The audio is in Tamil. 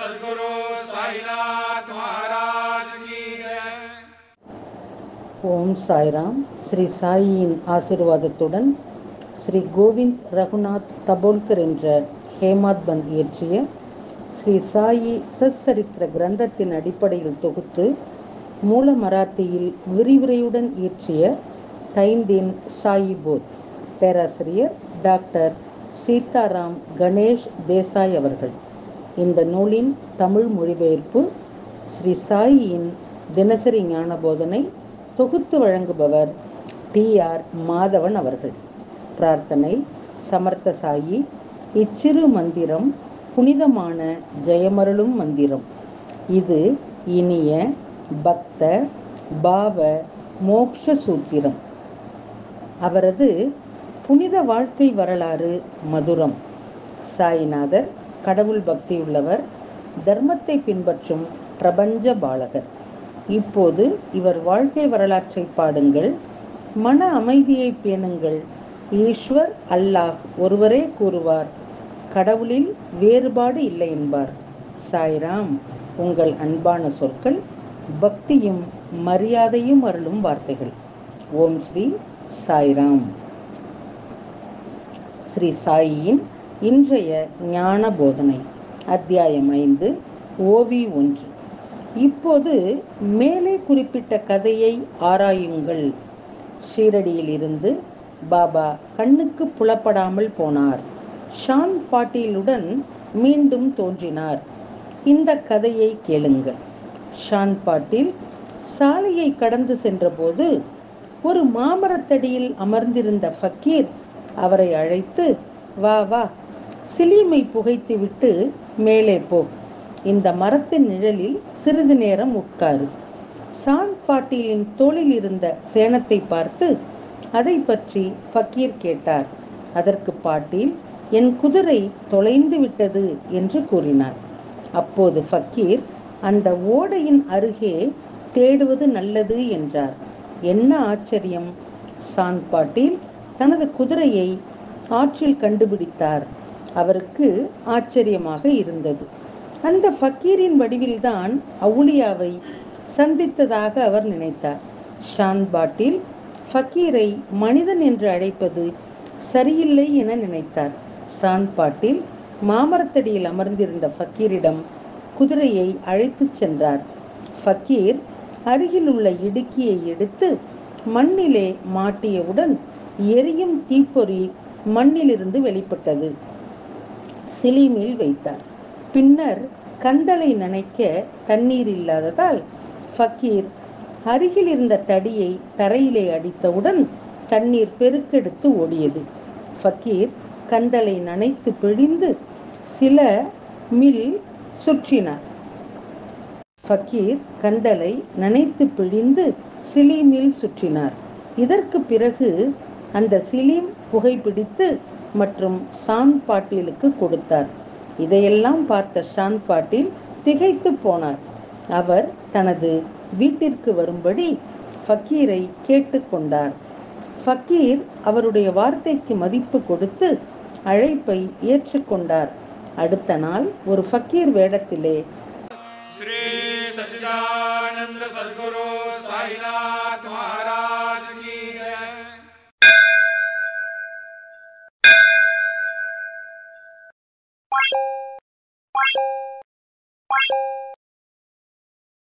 सद्गुरु साईनाथ महाराज की जय. ஓம் சாய்ராம். ஸ்ரீ சாயியின் ஆசீர்வாதத்துடன் ஸ்ரீ கோவிந்த் ரகுநாத் தபோல்கர் என்ற ஹேமாத் பந்த் இயற்றிய ஸ்ரீ சாயி சச்சரித்திர கிரந்தத்தின் அடிப்படையில் தொகுத்து மூல மராத்தியில் விரிவுரையுடன் இயற்றிய தைந்தீன் சாயி போத் பேராசிரியர் டாக்டர் சீதாராம் கணேஷ் தேசாய் அவர்கள். இந்த நூலின் தமிழ் மொழிபெயர்ப்பு ஸ்ரீ சாயியின் தினசரி ஞான போதனை தொகுத்து வழங்குபவர் டி.ஆர். மாதவன் அவர்கள். பிரார்த்தனை. சமர்த்த சாயி, இச்சிறு மந்திரம் புனிதமான ஜெயமருளும் மந்திரம். இது இனிய பக்த பாவ மோக்ஷ சூத்திரம். அவரது புனித வாழ்க்கை வரலாறு மதுரம். சாய்நாதர் கடவுள் பக்தியுள்ளவர், தர்மத்தை பின்பற்றும் பிரபஞ்ச பாலகர். இப்போது இவர் வாழ்க்கை வரலாற்றை பாடுங்கள், மன அமைதியை பேணுங்கள். ஈஸ்வர் அல்லாஹ் ஒருவரே கூறுவார், கடவுளில் வேறுபாடு இல்லை என்பார். சாய்ராம். உங்கள் அன்பான சொற்கள் பக்தியும் மரியாதையும் அருளும் வார்த்தைகள். ஓம் ஸ்ரீ சாய்ராம். ஸ்ரீ சாயியின் இன்றைய ஞான போதனை. அத்தியாயம் 5, ஓவி 1. இப்போது மேலே குறிப்பிட்ட கதையை ஆராயுங்கள். ஷீரடியில் இருந்து பாபா கண்ணுக்கு புலப்படாமல் போனார். ஷான் பாட்டீலுடன் மீண்டும் தோன்றினார். இந்த கதையை கேளுங்கள். ஷான் பாட்டீல் சாலையை கடந்து சென்றபோது ஒரு மாமரத்தடியில் அமர்ந்திருந்த ஃபக்கீர் அவரை அழைத்து, வா வா, சிலீமை புகைத்து விட்டு மேலே போ, இந்த மரத்தின் நிழலில் சிறிது நேரம் உட்காரு. ஷான் பாட்டீலின் தோளில் இருந்த சேணத்தை பார்த்து அதை பற்றி ஃபக்கீர் கேட்டார். அதற்கு பாட்டீல், என் குதிரை தொலைந்து விட்டது என்று கூறினார். அப்போது ஃபக்கீர், அந்த ஓடையின் அருகே தேடுவது நல்லது என்றார். என்ன ஆச்சரியம்! ஷான் பாட்டீல் தனது குதிரையை ஆற்றில் கண்டுபிடித்தார். அவருக்கு ஆச்சரியமாக இருந்தது. அந்த ஃபக்கீரின் வடிவில்தான் அவுலியாவை சந்தித்ததாக அவர் நினைத்தார். ஷான் பாட்டீல் ஃபக்கீரை மனிதன் என்று அழைப்பது சரியில்லை என நினைத்தார். ஷான் பாட்டீல் மாமரத்தடியில் அமர்ந்திருந்த ஃபக்கீரிடம் குதிரையை அழைத்துச் சென்றார். ஃபக்கீர் அருகில் உள்ள இடுக்கியை எடுத்து மண்ணிலே மாட்டியவுடன் எரியும் தீப்பொறி மண்ணிலிருந்து வெளிப்பட்டது. சிலீமில் வைத்தார். பின்னர் கந்தலை நனைக்க தண்ணீர் இல்லாததால் ஃபக்கீர் அருகில் இருந்த தடியை தரையிலே அடித்தவுடன் தண்ணீர் பெருக்கெடுத்து ஓடியது. ஃபக்கீர் கந்தலை நனைத்து பிழிந்து சில மில் சுற்றினார். ஃபக்கீர் கந்தலை நனைத்து பிழிந்து சிலீமில் சுற்றினார். இதற்கு பிறகு அந்த சிலீம் புகைப்பிடித்து மற்றும் ஷான் பாட்டீலுக்கு கொடுத்தார். இதையெல்லாம் பார்த்த ஷான் பாட்டீல் திகைத்து போனார். அவர் தனது வீட்டிற்கு வரும்படி ஃபக்கீரை கேட்டுக்கொண்டார். ஃபக்கீர் அவருடைய வார்த்தைக்கு மதிப்பு கொடுத்து அழைப்பை ஏற்றுக்கொண்டார். அடுத்த நாள் ஒரு ஃபக்கீர் வேடத்திலே श्री सच्चिदानंद सद्गुरु साईनाथ महाराज की जय.